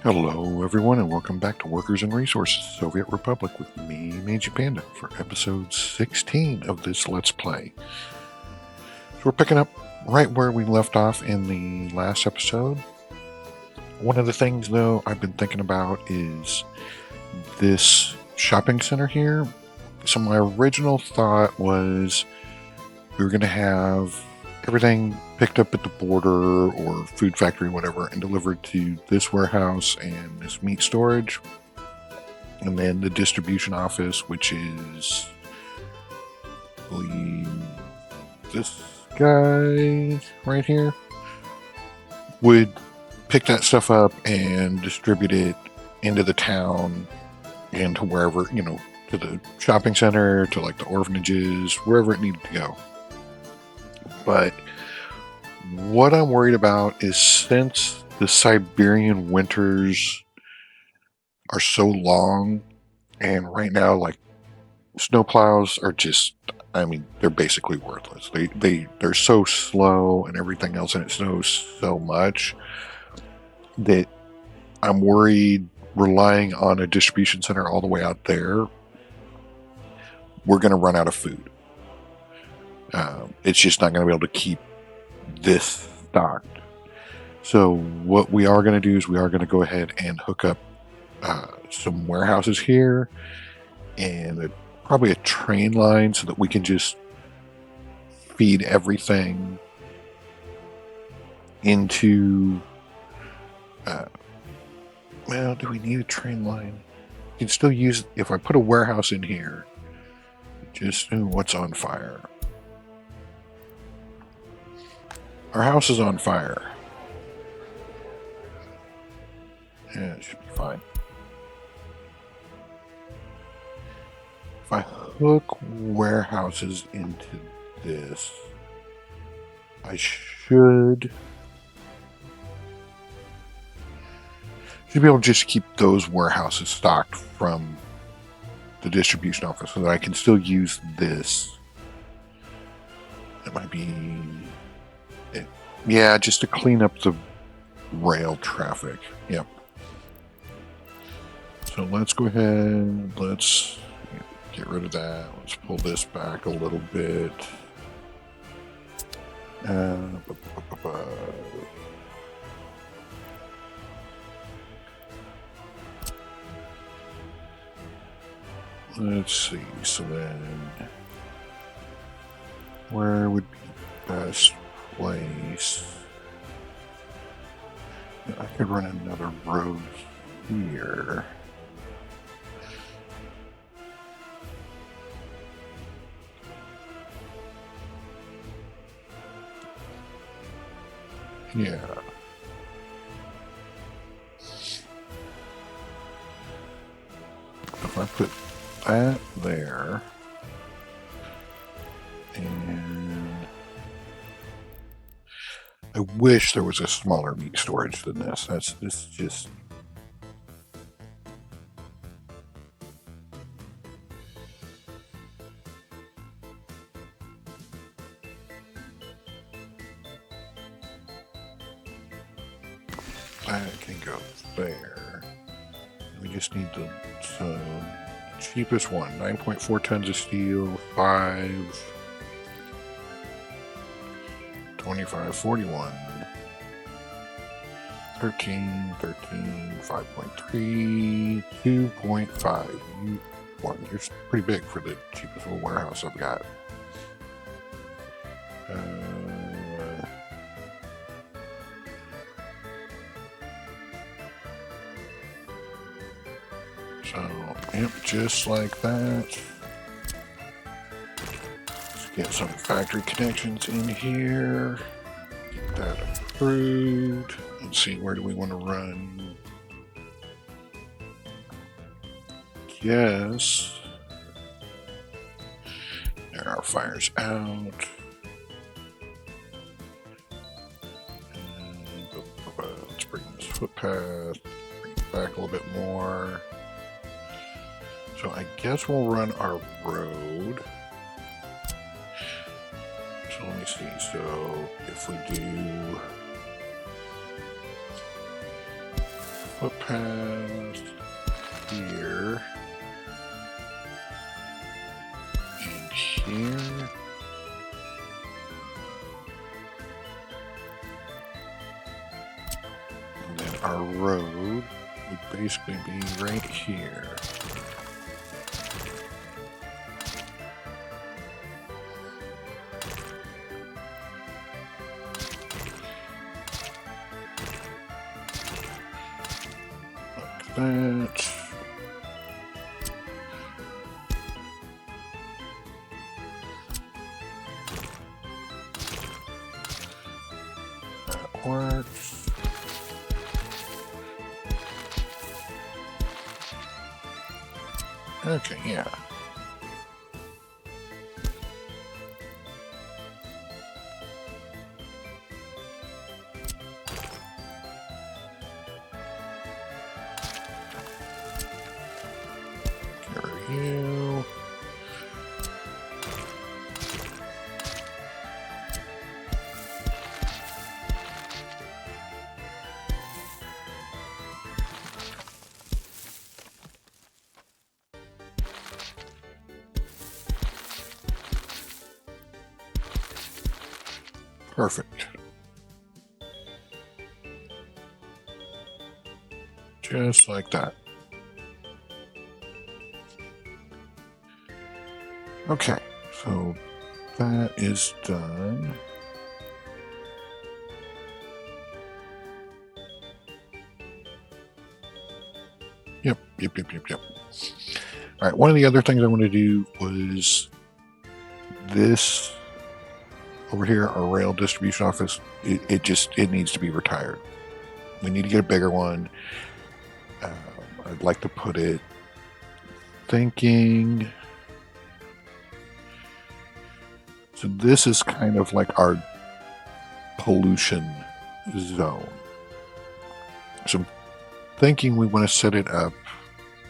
Hello, everyone, and welcome back to Workers and Resources Soviet Republic with me, Meiji Panda, for episode 16 of this Let's Play. So we're picking up right where we left off in the last episode. One of the things, though, I've been thinking about is this shopping center here. So my original thought was we were going to have everything picked up at the border or food factory, whatever, and delivered to this warehouse and this meat storage. And then the distribution office, which is, I believe, this guy right here, would pick that stuff up and distribute it into the town and to wherever, to the shopping center, to like the orphanages, wherever it needed to go. But what I'm worried about is since the Siberian winters are so long, and right now, like, snowplows are just, they're basically worthless. They're so slow and everything else, and it snows so much that I'm worried relying on a distribution center all the way out there, we're going to run out of food. It's just not going to be able to keep this stocked. So what we are going to do is we are going to go ahead and hook up some warehouses here and probably a train line so that we can just feed everything into well, do we need a train line? You can still use, if I put a warehouse in here, just what's on fire. Our house is on fire. Yeah, it should be fine. If I hook warehouses into this, I should be able to just keep those warehouses stocked from the distribution office so that I can still use this. It might be, yeah, just to clean up the rail traffic. Yep. So let's go ahead, let's get rid of that. Let's pull this back a little bit. Let's see, so then where would be the best place? I could run another road here. Yeah. If I put that there, and I wish there was a smaller meat storage than this. This is just, that can go there. We just need the cheapest one, 9.4 tons of steel, 2541, 13, 5.3, 2.5. You're pretty big for the cheapest little warehouse I've got. So, yep, just like that. Let's get some factory connections in here. Get that approved. Let's see, where do we want to run? Yes. There are fires out. And, let's bring this footpath, bring it back a little bit more. So I guess we'll run our road. So let me see. So if we do footpath here and here. And then our road would basically be right here. Like that. That works. Okay, yeah. Carry you. Perfect. Just like that. Okay, so that is done. Yep. All right, one of the other things I want to do was this over here, our rail distribution office. It needs to be retired. We need to get a bigger one. I'd like to put it thinking. So this is kind of like our pollution zone. So I'm thinking we want to set it up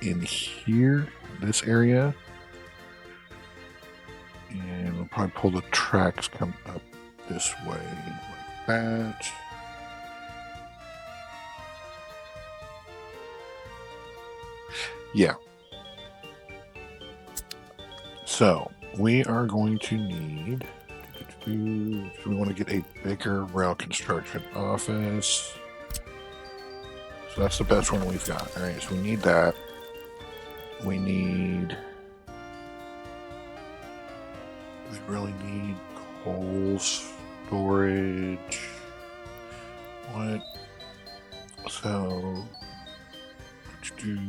in here, this area. And we'll probably pull the tracks come up this way, like that. Yeah. So we are going to need, we want to get a bigger rail construction office. So that's the best one we've got. All right, so we need that. We really need coal storage. What? So let's do.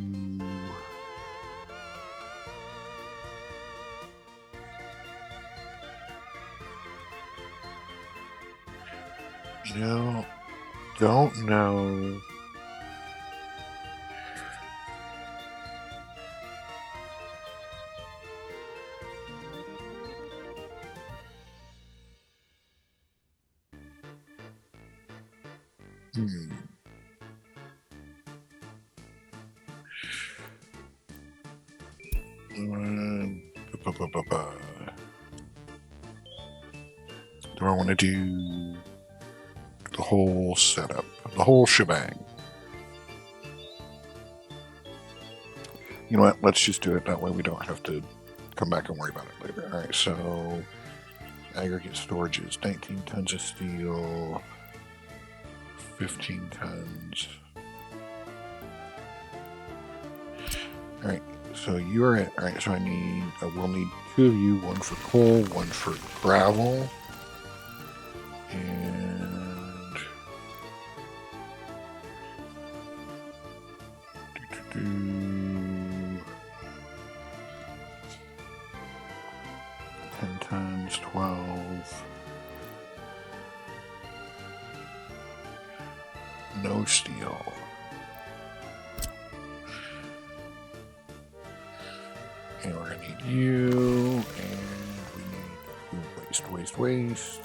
You know, don't know. Do I want to do the whole setup, the whole shebang? You know what? Let's just do it that way. We don't have to come back and worry about it later. All right. So aggregate storage is 19 tons of steel, 15 tons. All right. So you're at. All right. So we'll need two of you, one for coal, one for gravel. And 10 times 12. No steel. And we're gonna need you, and we need waste.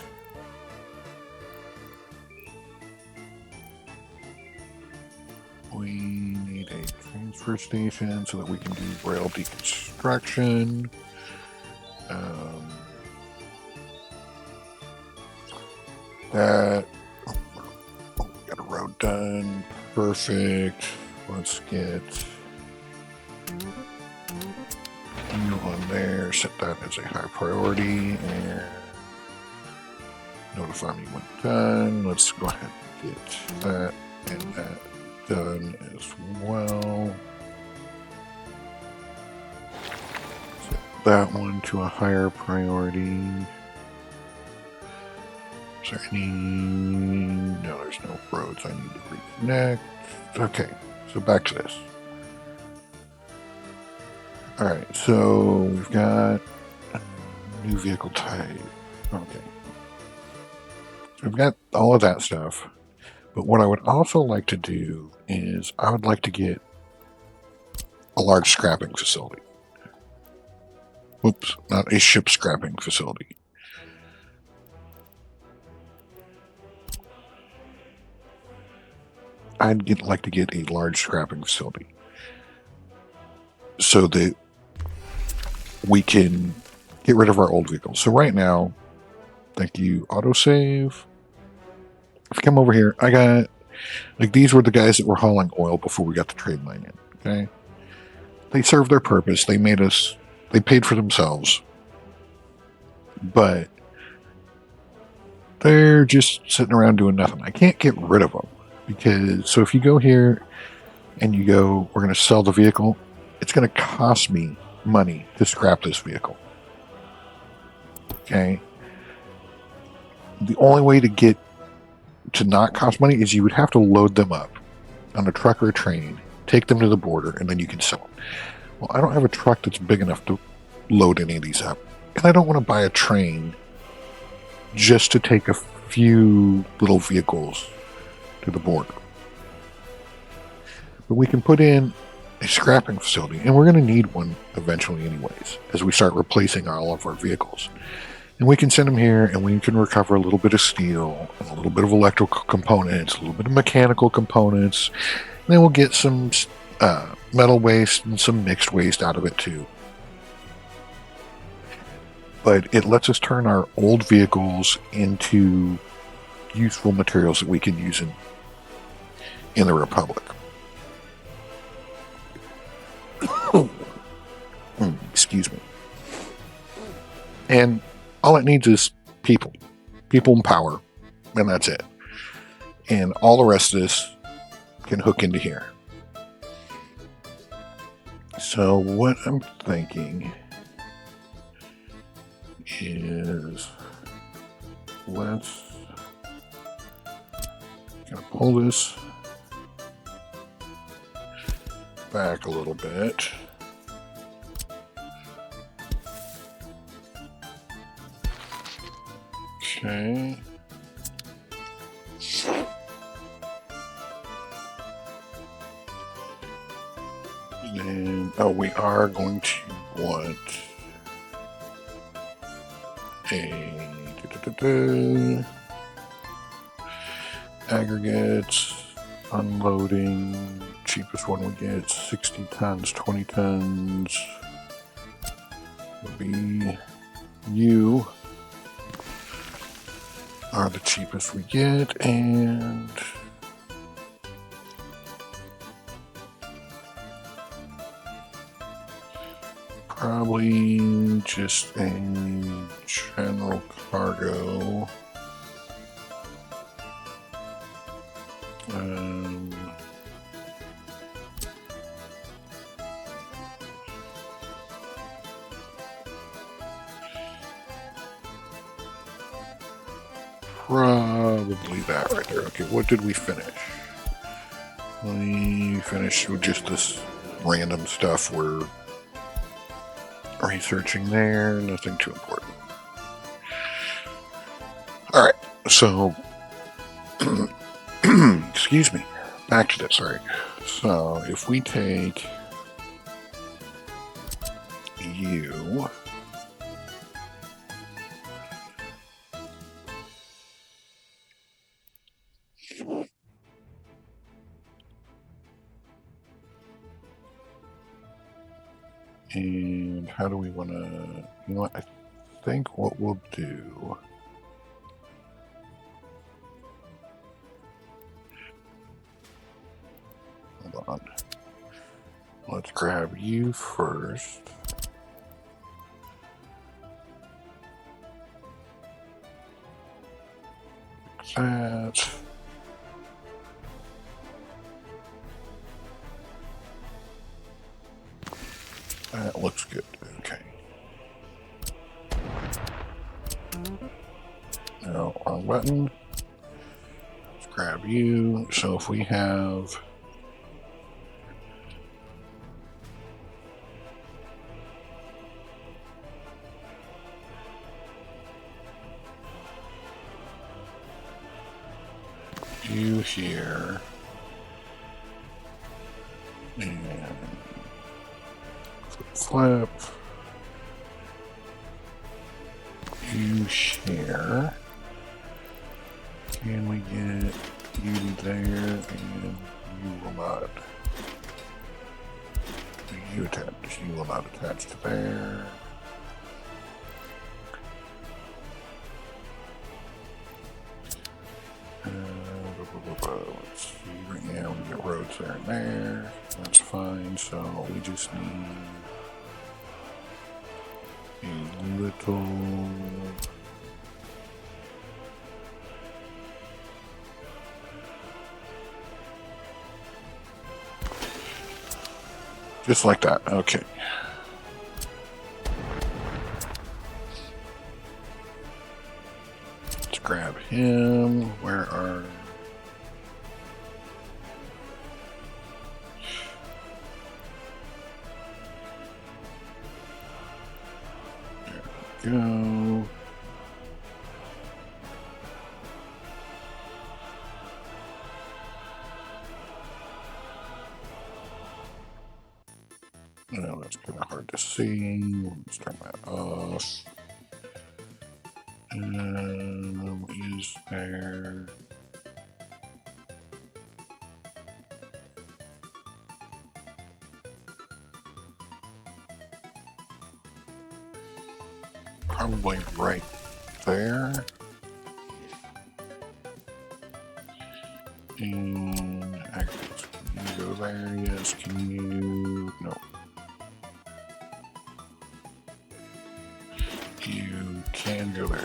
We need a transfer station so that we can do rail deconstruction. We got a road done. Perfect. let's get you on there, set that as a high priority, and notify me when done. Let's go ahead and get that and that done as well. Set that one to a higher priority. Is there any? No, there's no roads I need to reconnect. Okay, so back to this. Alright, so we've got a new vehicle type. Okay. So we've got all of that stuff. But what I would also like to do is I would like to get a large scrapping facility. Oops, not a ship scrapping facility. I'd like to get a large scrapping facility so that we can get rid of our old vehicles. So right now, thank you, autosave. If you come over here, I got, like, these were the guys that were hauling oil before we got the trade line in, okay? They served their purpose. They made us, they paid for themselves. But they're just sitting around doing nothing. I can't get rid of them because, so if you go here and you go, we're going to sell the vehicle, it's going to cost me money to scrap this vehicle. Okay. The only way to get to not cost money is you would have to load them up on a truck or a train, take them to the border, and then you can sell them. Well, I don't have a truck that's big enough to load any of these up. And I don't want to buy a train just to take a few little vehicles to the border. But we can put in a scrapping facility, and we're going to need one eventually anyways, as we start replacing all of our vehicles. And we can send them here, and we can recover a little bit of steel, and a little bit of electrical components, a little bit of mechanical components, and then we'll get some metal waste and some mixed waste out of it too. But it lets us turn our old vehicles into useful materials that we can use in the Republic. Excuse me. And all it needs is people and power, and that's it. And all the rest of this can hook into here. So what I'm thinking is let's kind of pull this back a little bit. Okay. And we are going to want a aggregates, unloading, cheapest one we get, 60 tons, 20 tons would be you. Are the cheapest we get, and probably just a general cargo. Probably that right there. Okay, what did we finish? We finished with just this random stuff we're researching there. Nothing too important. Alright, so excuse me. Back to this, alright. So if we take you, and how do we want to, you know what, I think what we'll do, hold on. Let's grab you first. That. That looks good. Okay. Now, wrong button. Let's grab you. So if we have you here and flip, you share. Can we get you there and you will not? You attach. You will not attach to there. Let's see. Yeah, we get roads there and there. That's fine. So we just need a little. Just like that. Okay. Let's grab him. Where are... There we go. No, that's kind of hard to see. Let's turn that off. Is there... Probably right there. And actually, can you go there? Yes, can you? No. You can go there.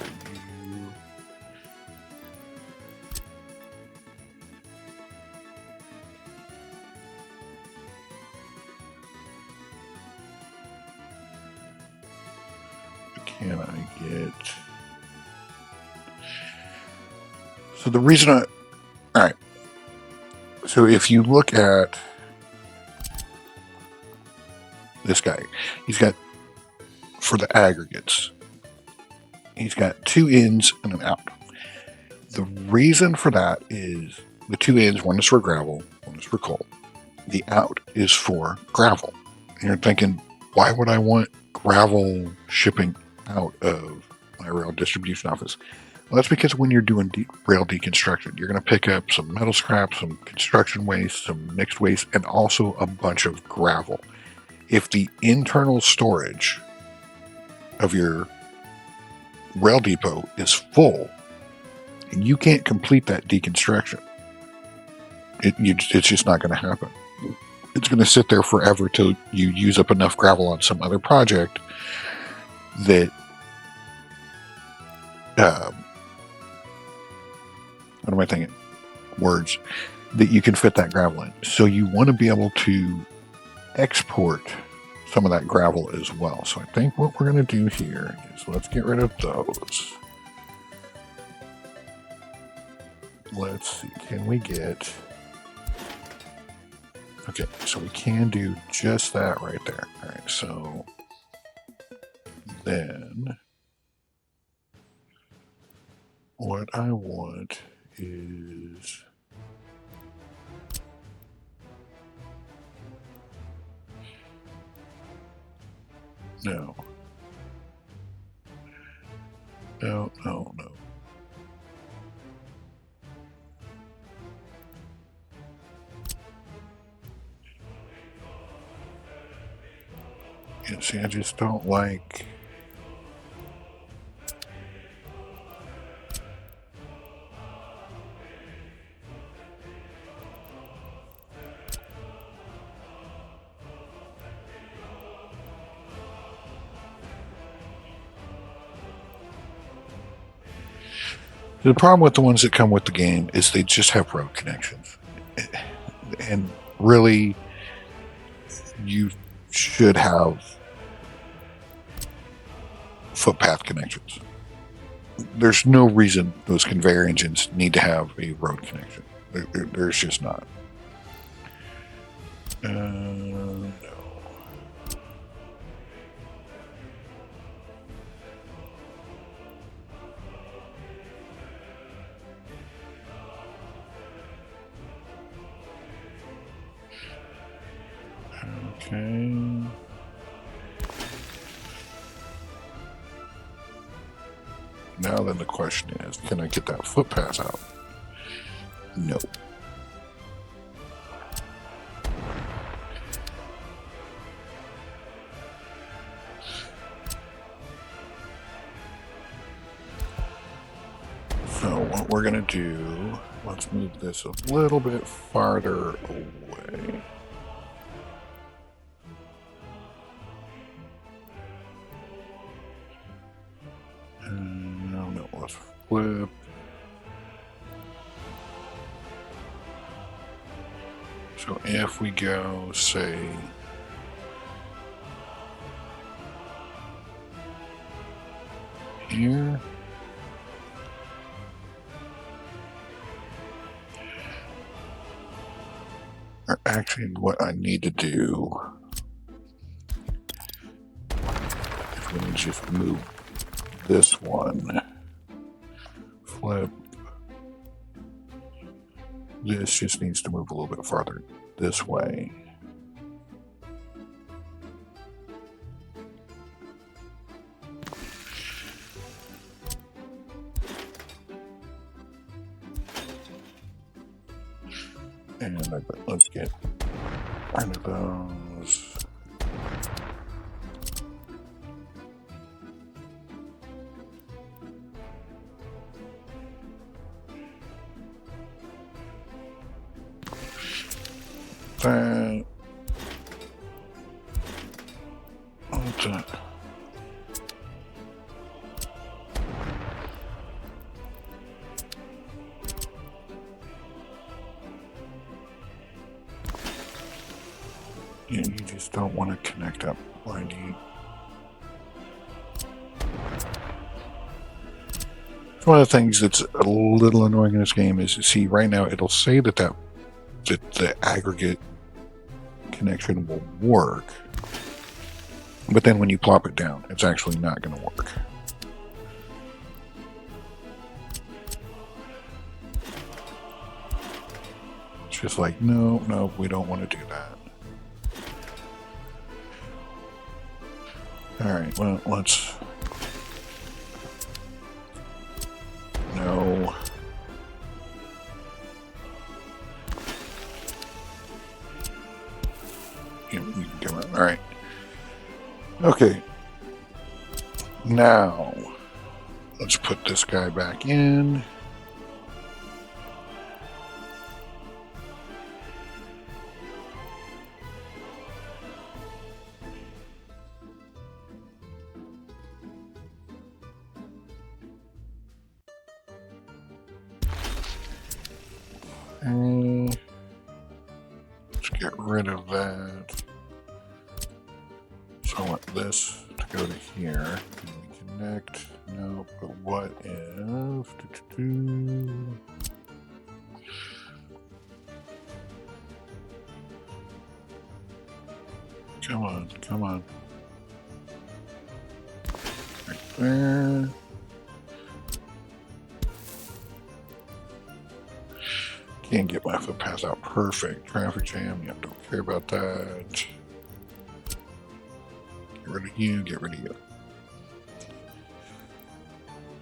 Can I get... So the reason I... Alright. So if you look at this guy, he's got, for the aggregates, he's got two ins and an out. The reason for that is the two ins, one is for gravel, one is for coal. The out is for gravel. And you're thinking, why would I want gravel shipping out of my rail distribution office? Well, that's because when you're doing rail deconstruction, you're going to pick up some metal scrap, some construction waste, some mixed waste, and also a bunch of gravel. If the internal storage of your rail depot is full, and you can't complete that deconstruction, it's just not going to happen. It's going to sit there forever till you use up enough gravel on some other project that what am I thinking? Words. That you can fit that gravel in. So you want to be able to export some of that gravel as well. So I think what we're going to do here is let's get rid of those. Let's see, can we get... Okay, so we can do just that right there. All right, so then what I want is... No. No, no, no. Yeah, see, I just don't like... The problem with the ones that come with the game is they just have road connections. And really, you should have footpath connections. There's no reason those conveyor engines need to have a road connection. There's just not. No. Okay. Now then the question is, can I get that footpath out? No. So what we're going to do, let's move this a little bit farther away. No, let's flip. So if we go, say, here, or actually what I need to do is we need to just move this one, flip. This just needs to move a little bit farther this way. And let's get rid of those. That. What's that? Yeah, you just don't want to connect up. Why do you? One of the things that's a little annoying in this game is, see, right now it'll say that the aggregate connection will work, but then when you plop it down, it's actually not going to work. It's just like, no, we don't want to do that. All right, well, let's. No. You can come around. All right. Okay. Now, let's put this guy back in. And let's get rid of that. So I want this to go to here. And we connect. No, but what if? Come on. Right there. Can't get my footpath out perfect. Traffic jam, yep, don't care about that. Get rid of you, get rid of you.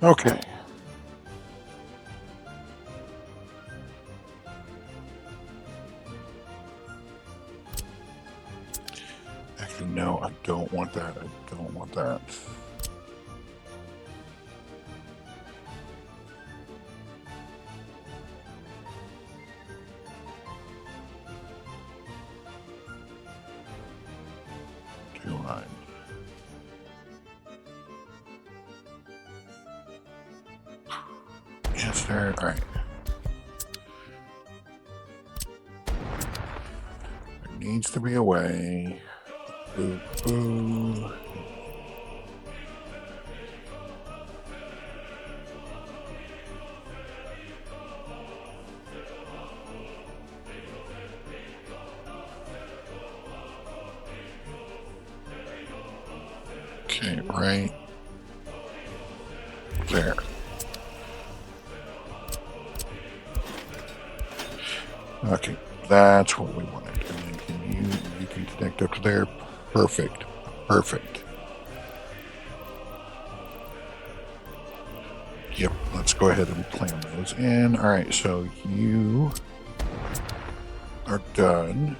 Okay. Actually, no, I don't want that. I don't want that. Yes, there. All right. There needs to be a way. Boo, boo. Okay, right there. Okay, that's what we wanted. And then you can connect up to there. Perfect. Perfect. Yep, let's go ahead and plan those in. All right, so you are done.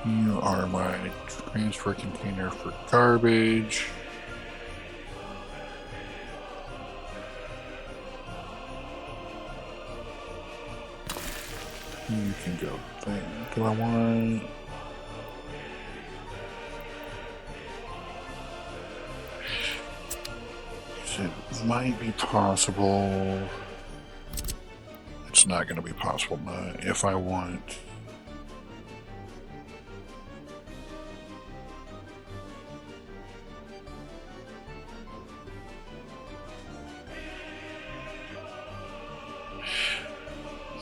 You are my transfer container for garbage. You can go there. Do I want... It might be possible. It's not going to be possible if I want...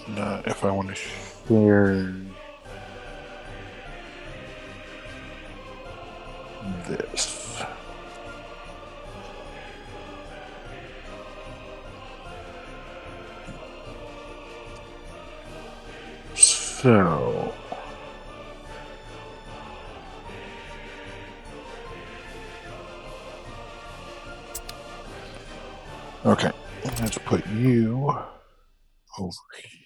Not if I want to share this. So okay, let's put you over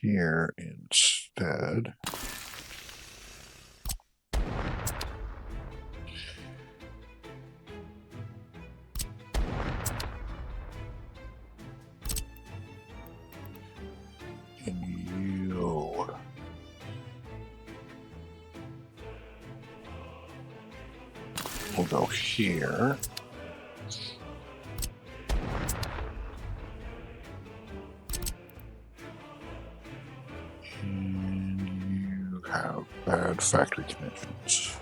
here instead. And you will go here. Have bad factory connections.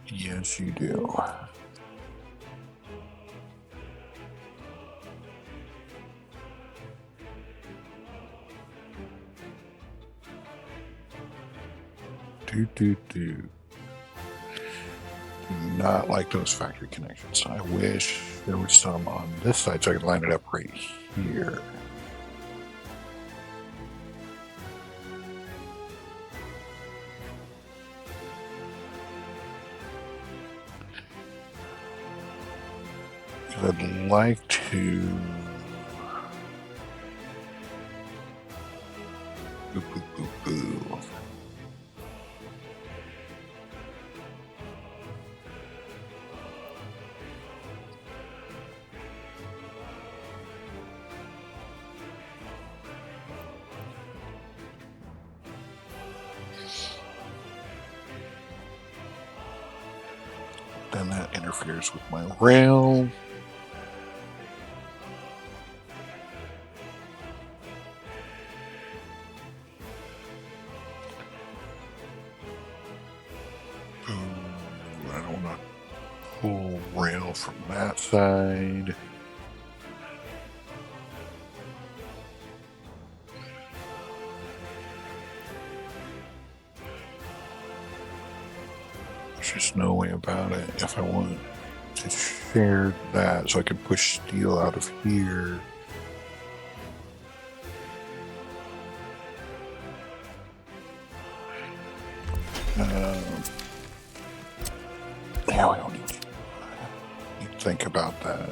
Yes, you do. Do not like those factory connections. I wish there was some on this side so I could line it up right here. I'd like to... Boo, boo, boo, boo. Then that interferes with my rail. I don't want to pull rail from that side. There's just no way about it. If I want to share that so I can push steel out of here. Yeah, we don't need to think about that.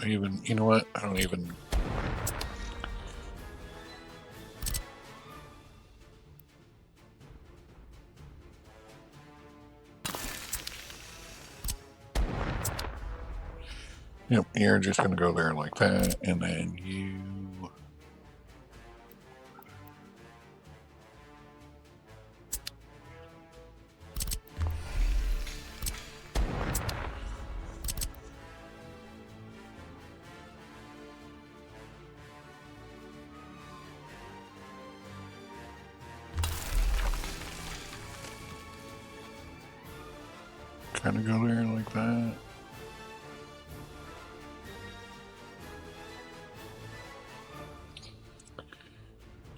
even, you know what? I don't even. Yep, you're just going to go there like that, and then you. Kind of go there like that.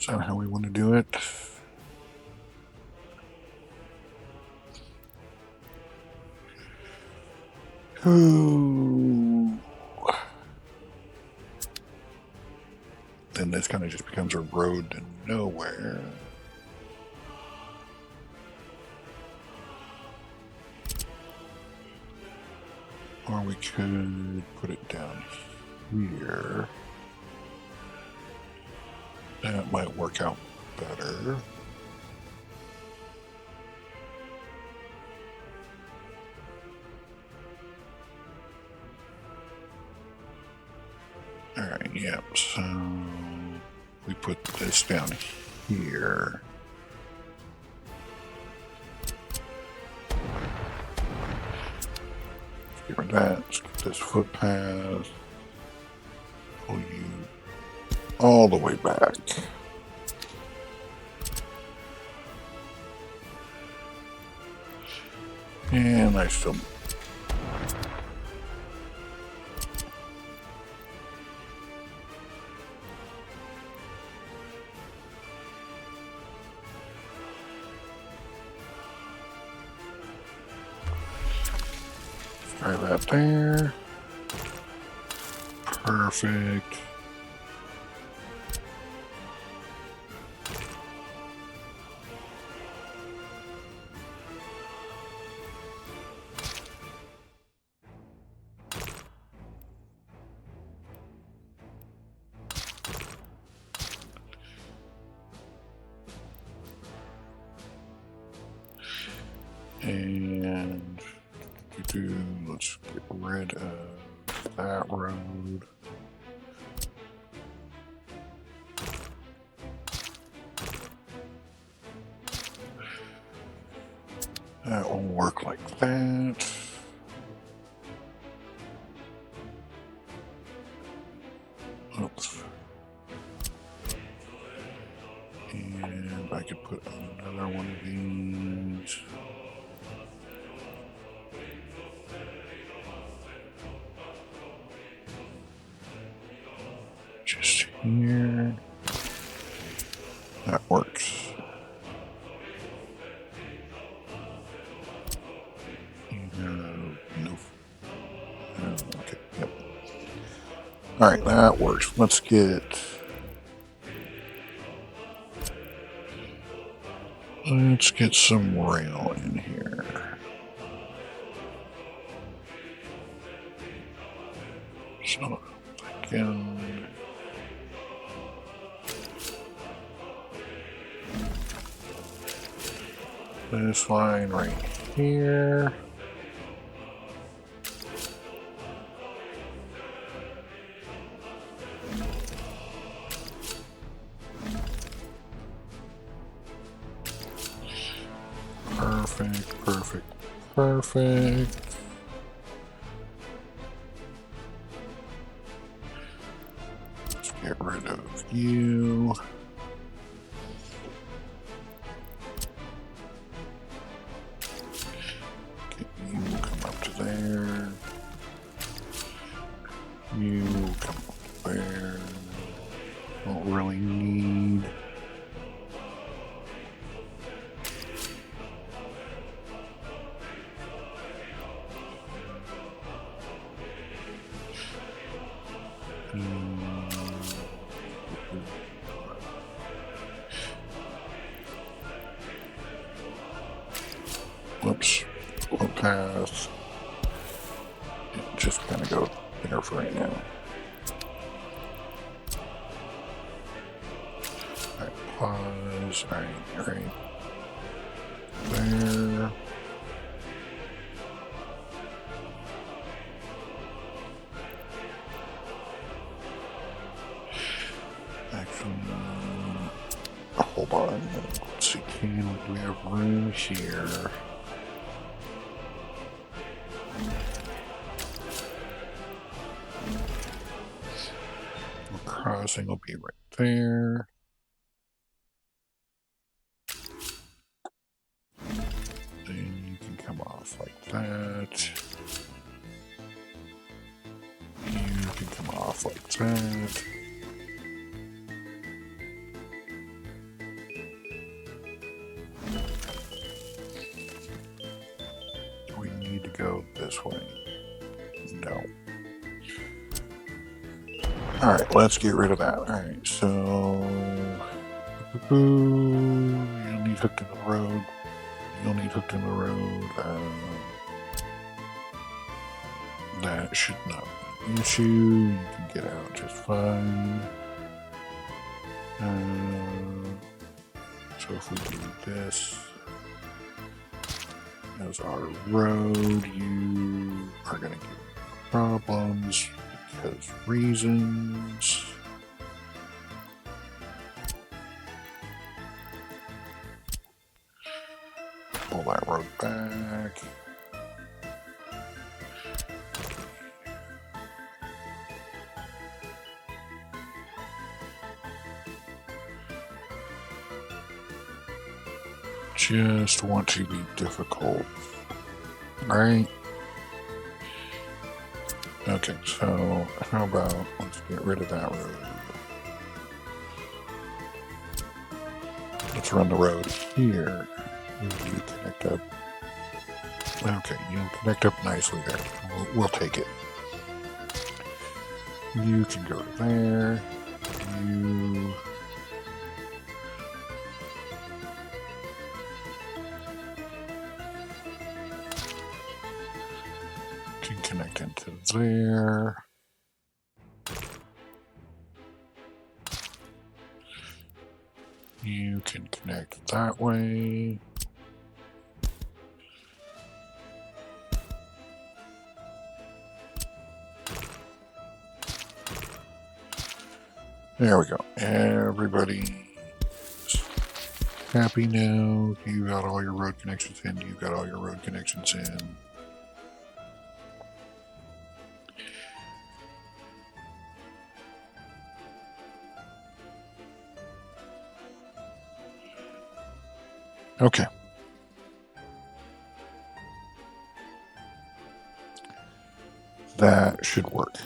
Is that how we want to do it? Ooh. Then this kind of just becomes a road to nowhere. Or we could put it down here. That might work out better. Alright, yeah, so we put this down here. Get rid of that. Let's get this footpath. Pull you all the way back. And I still. Try that there. Perfect. And let's get rid of that road. That will work like that. Oops. And I could put another one of these. Just here. That works. No. Okay, yep. Alright, that works. Let's get some rail in here. So again, this line right here. Perfect, perfect, perfect. Let's get rid of you. Okay, you come up to there. You come up there. Don't really need. Whoops, we'll pass. Just kind of go there for right now. pause. Right there. Actually, hold on. Let's see, do we have room here? The crossing will be right there. Then you can come off like that. You can come off like that. We need to go this way. No. Alright, let's get rid of that. Alright, so you'll need hooked in the road. You'll need hooked in the road. That should not be an issue. You can get out just fine. So if we do this as our road, you are going to get problems because reasons. Pull that road back. Just want to be difficult, right? Okay, so how about let's get rid of that road. Let's run the road here. You connect up. Okay, you'll connect up nicely there. We'll take it. You can go to there. You can connect into there. You can connect that way. There we go. Everybody's happy now. You got all your road connections in. You got all your road connections in. Okay. That should work.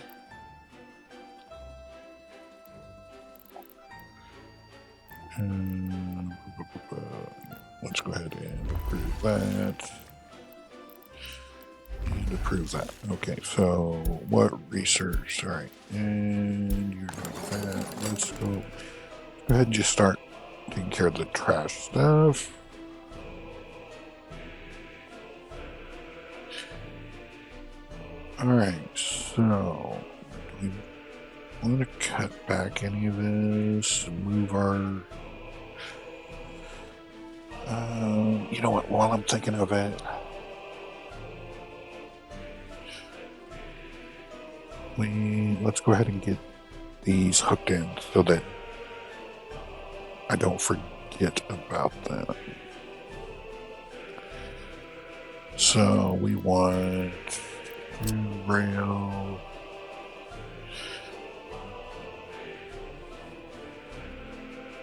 Let's go ahead and approve that. And approve that. Okay, so what research? All right, and you're doing that. Let's go ahead and just start taking care of the trash stuff. All right, so do we want to cut back any of this and move our... you know what, while I'm thinking of it, let's go ahead and get these hooked in so that I don't forget about that. So we want rail.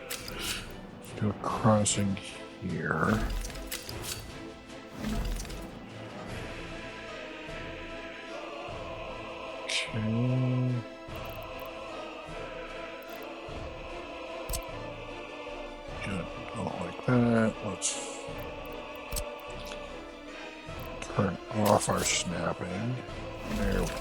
Let's do a crossing here. Okay. Yeah, don't like that. Let's turn off our snapping. There we go.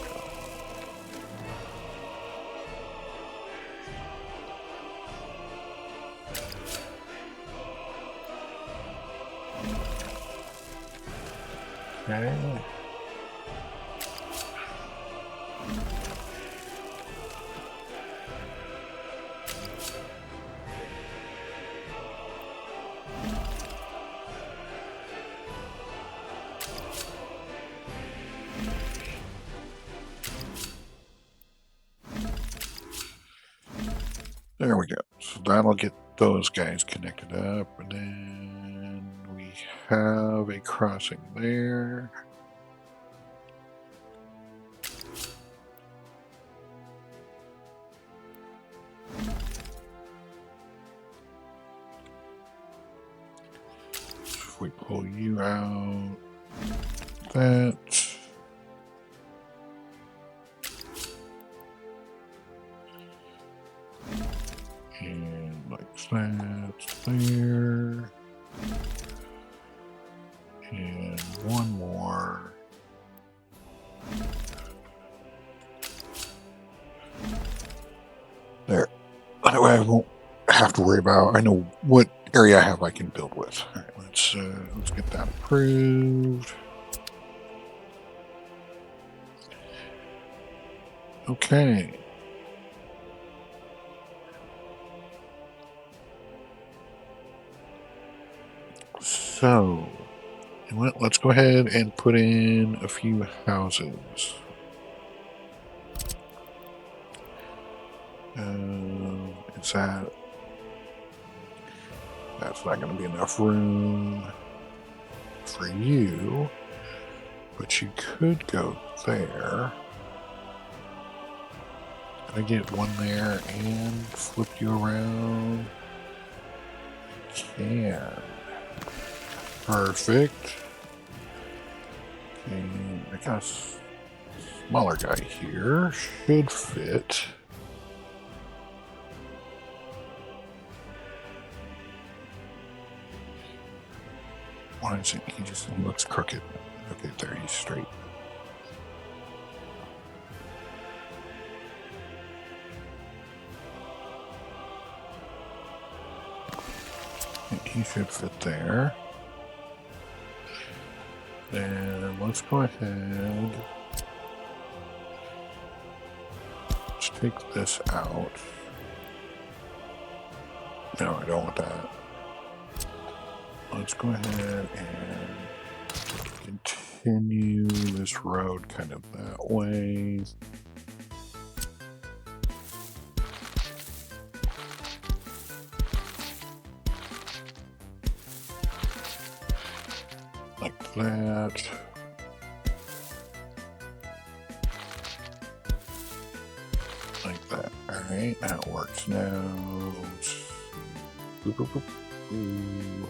Okay. There we go. So that'll get those guys connected up, and then we have a crossing there. If we pull you out, that. And like that there. And one more. There. That way I won't have to worry about, I know what area I have I can build with. All right, let's get that approved. Okay. So, let's go ahead and put in a few houses. Is that's not going to be enough room for you, but you could go there. Can I get one there and flip you around? Can. Perfect. Okay, I got a smaller guy here. Should fit. Why is it? He just looks crooked. Okay, there, he's straight. He should fit there. Then let's go ahead. Let's take this out. No, I don't want that. Let's go ahead and continue this road kind of that way. Like that. Like that. Alright, that works now. Boop, boop, boop. Ooh.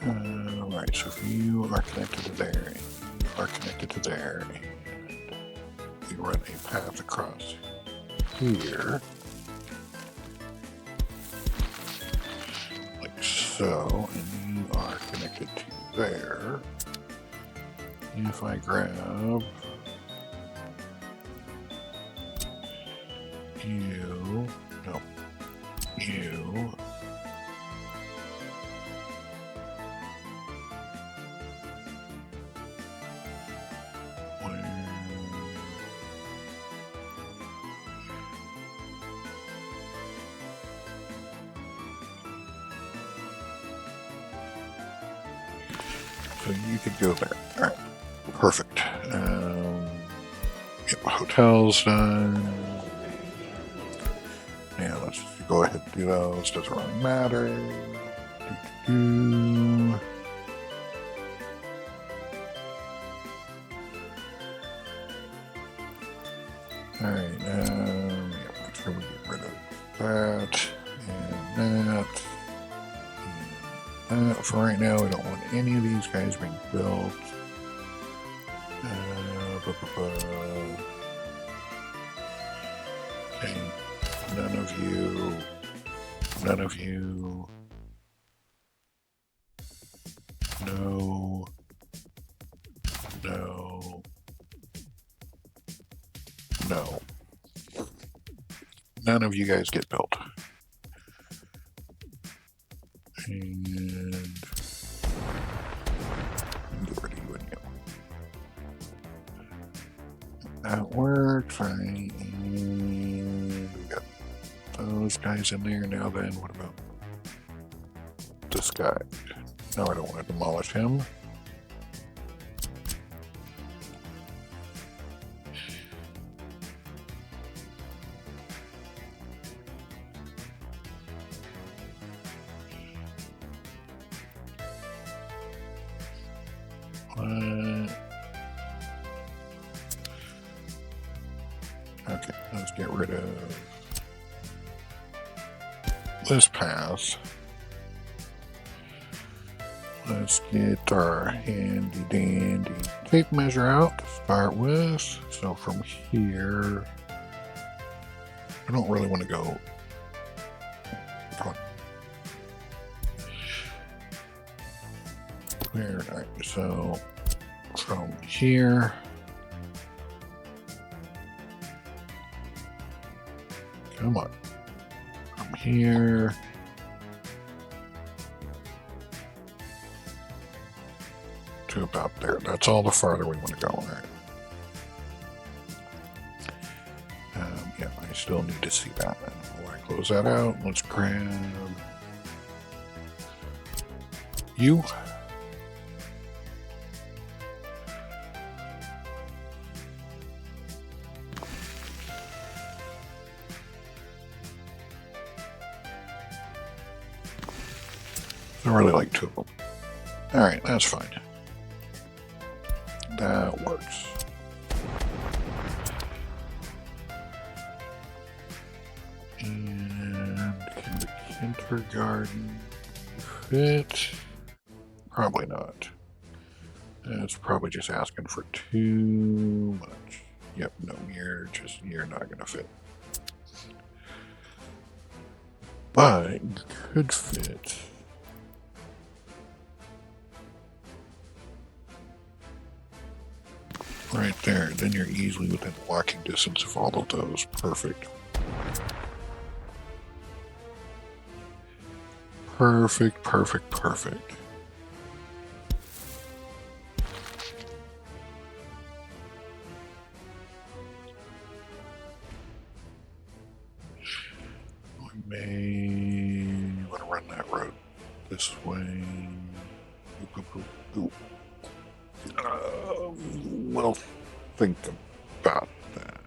Alright, so if you are connected to there, and you are connected to there, and we run a path across here, like so, and you are connected to there. If I grab you, no, you, so you could go there. All right, perfect. Get the hotels done. Yeah, let's go ahead and do those. Doesn't really matter. Alright, yeah, make sure we get rid of that and that. And that. For right now, we don't want any of these guys being built. Okay, none of you. No. None of you guys get built. And get rid of you and you. That works, right? And we got those guys in there. Now then, what about this guy? No, I don't want to demolish him. Okay, let's get rid of this path. Let's get our handy dandy tape measure out to start with. So from here, I don't really want to go. Come on. There, all right, so from here, come on, from here to about there. That's all the farther we want to go. All right. Yeah, I still need to see that. Before I close that out, let's grab you. I really like two of them. All right, that's fine. That works. And can the kindergarten fit? Probably not. That's probably just asking for too much. Yep, no, you're not gonna fit. But you could fit. Right there, then you're easily within walking distance of all of those. Perfect. Perfect, perfect, perfect. We may want to run that road this way. We'll think about that.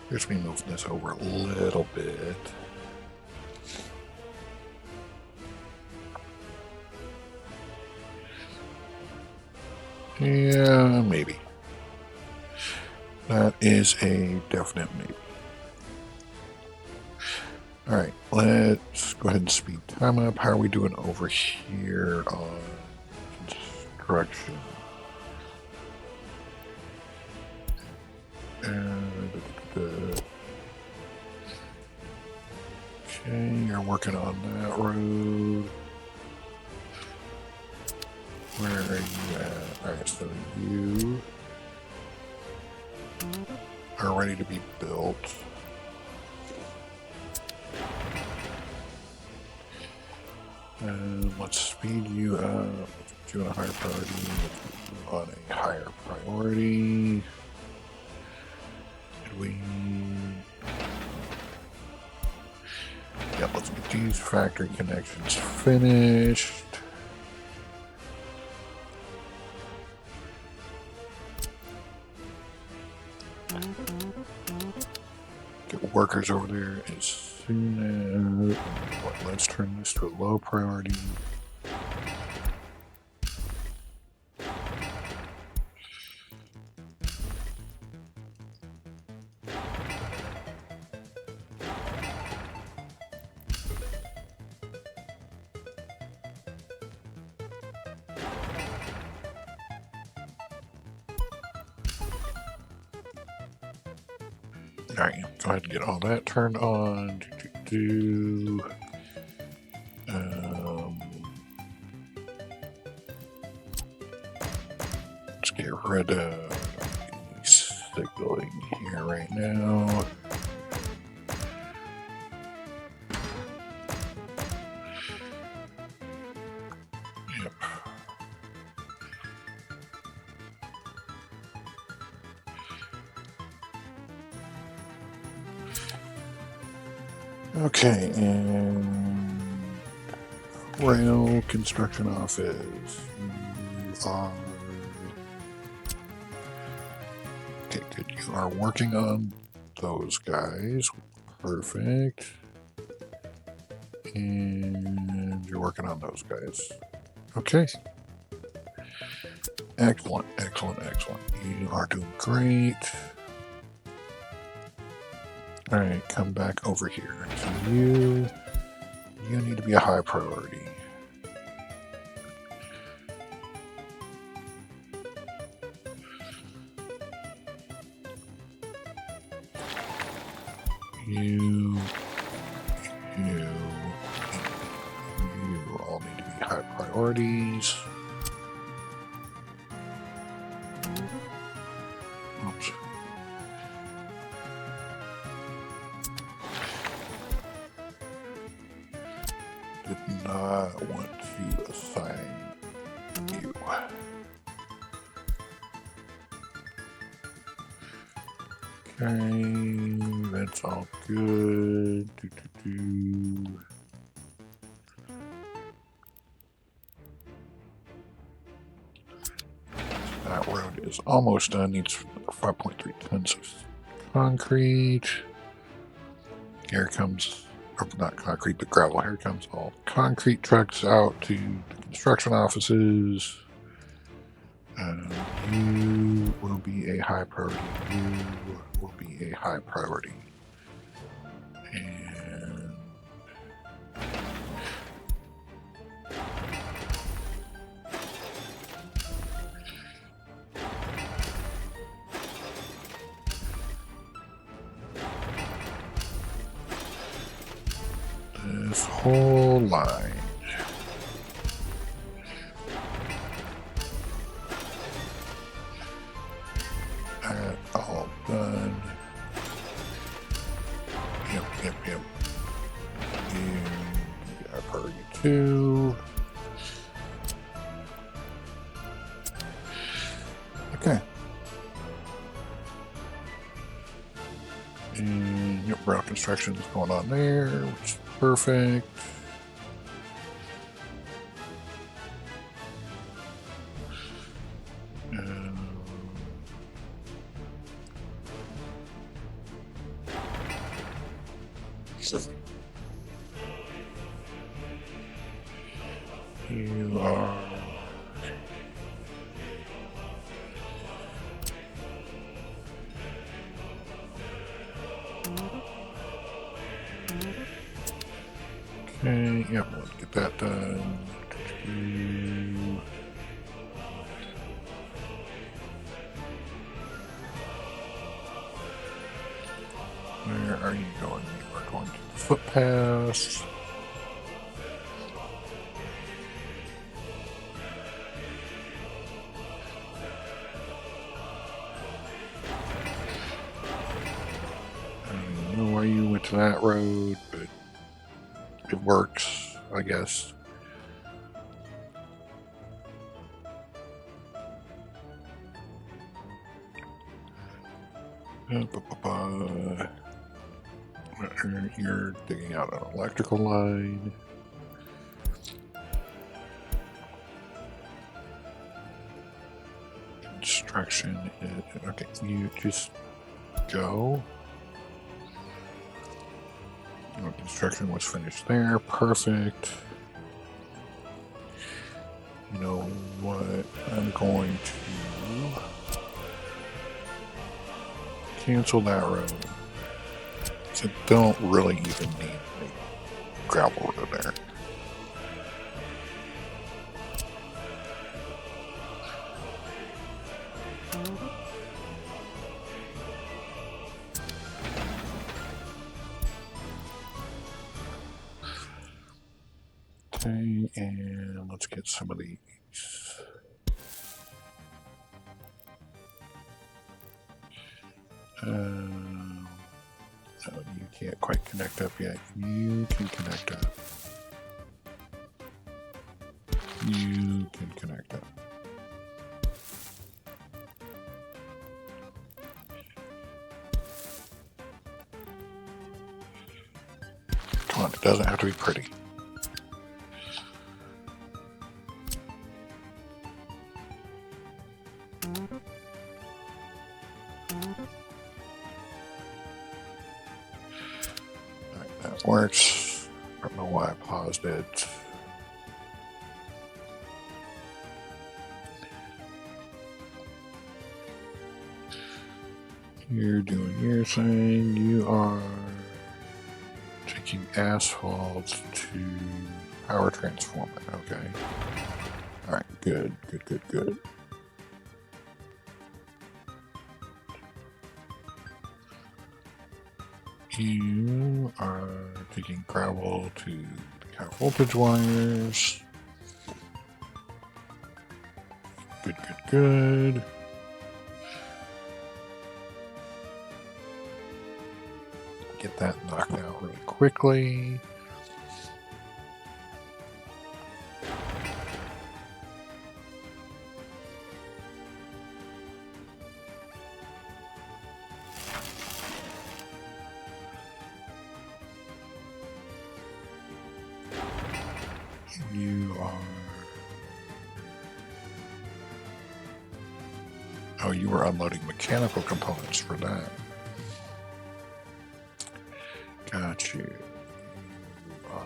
Here's me moving this over a little bit. Yeah, maybe. That is a definite maybe. All right, let's go ahead and speed time up. How are we doing over here on construction? Okay, you're working on that road. Where are you at? Alright, so you are ready to be built. Let's speed you up. Let's put you on a higher priority. Let's put you on a higher priority. Yeah, let's get these factory connections finished. Get workers over there as soon as... Let's turn this to a low priority. Alright, go ahead and get all that turned on. Let's get rid of signaling here right now. Yep. Okay, and rail construction office. You are okay. Good. You are working on those guys. Perfect. And you're working on those guys. Okay. Excellent, excellent, excellent. You are doing great. All right, come back over here. So you need to be a high priority. You all need to be high priorities. Oops. Did not want to assign you. Okay, that's all good. That road is almost done. Needs 5.3 tons of concrete. Here comes, or not concrete, but gravel. Here comes all concrete trucks out to the construction offices. You will be a high priority. You will be a high priority. And this whole line. That all done. Yep. And high priority 2. Okay. And yep, rail construction is going on there, which is perfect. You are okay. Yep, let's get that done. Where are you going? You are going to the footpath. I don't know why you went to that road, but it works, I guess. You're digging out an electrical line. Construction. Okay, you just go. Construction was finished there. Perfect. You know what? I'm going to cancel that road. So don't really even need a gravel road there. Okay, and let's get some of these. No, you can't quite connect up yet. You can connect up. You can connect up. Come on, it doesn't have to be pretty. Alright, that works. I don't know why I paused it. You're doing your thing. You are taking asphalt to power transformer. Okay. Alright, good. You are taking gravel to the high voltage wires. Good. Get that knocked out really quickly. You are... Oh, you were unloading mechanical components for that. Got you. You are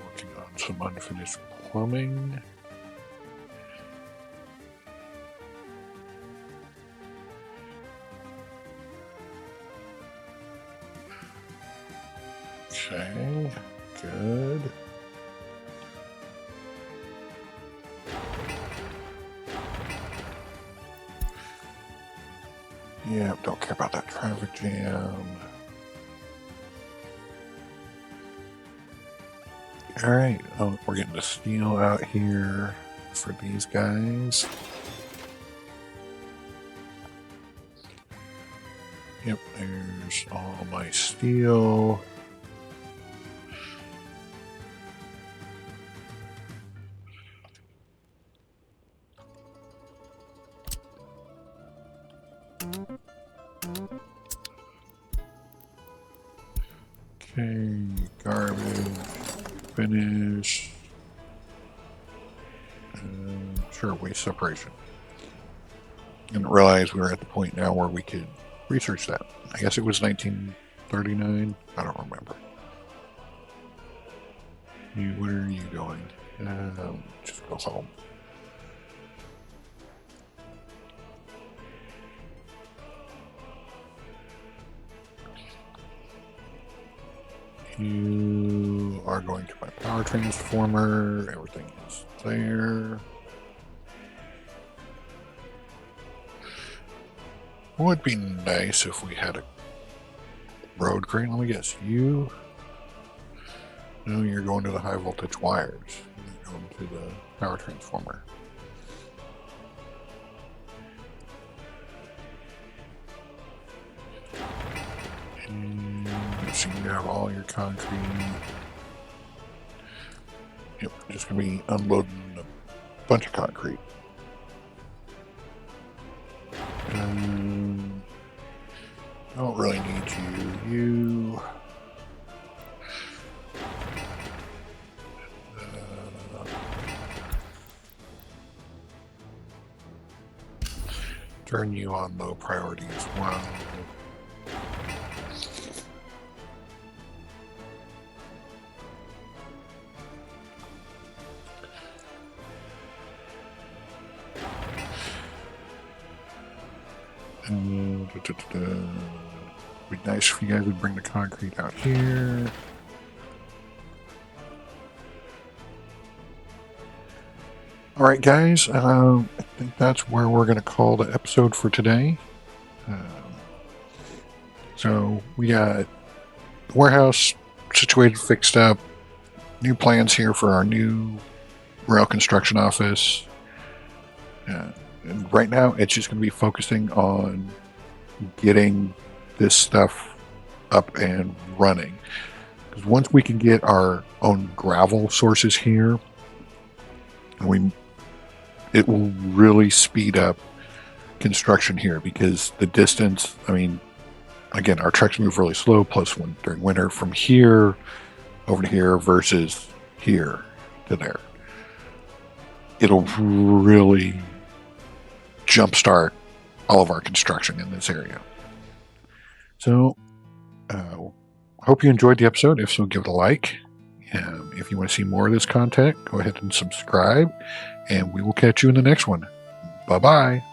working on some unfinished plumbing. Okay, good. Yeah, don't care about that traffic jam. Alright, we're getting the steel out here for these guys. Yep, there's all my steel. Okay, garbage, finish. Sure, waste separation. Didn't realize we were at the point now where we could research that. I guess it was 1939. I don't remember. Where are you going? Just go home. You are going to my power transformer. Everything is there. It would be nice if we had a road crane. Let me guess. You? No, you're going to the high voltage wires. You're going to the power transformer. So you have all your concrete. Yep, just gonna be unloading a bunch of concrete. I don't really need you. Turn you on low priority as well. It'd be nice if you guys would bring the concrete out here. Alright guys, I think that's where we're going to call the episode for today. So we got the warehouse situated, fixed up, new plans here for our new rail construction office. And right now it's just going to be focusing on getting this stuff up and running. Because once we can get our own gravel sources here, it will really speed up construction here, because the distance, I mean, again, our trucks move really slow, plus during winter from here over to here versus here to there. It'll really jumpstart all of our construction in this area. So, hope you enjoyed the episode. If so, give it a like. If you want to see more of this content, go ahead and subscribe, and we will catch you in the next one. Bye-bye.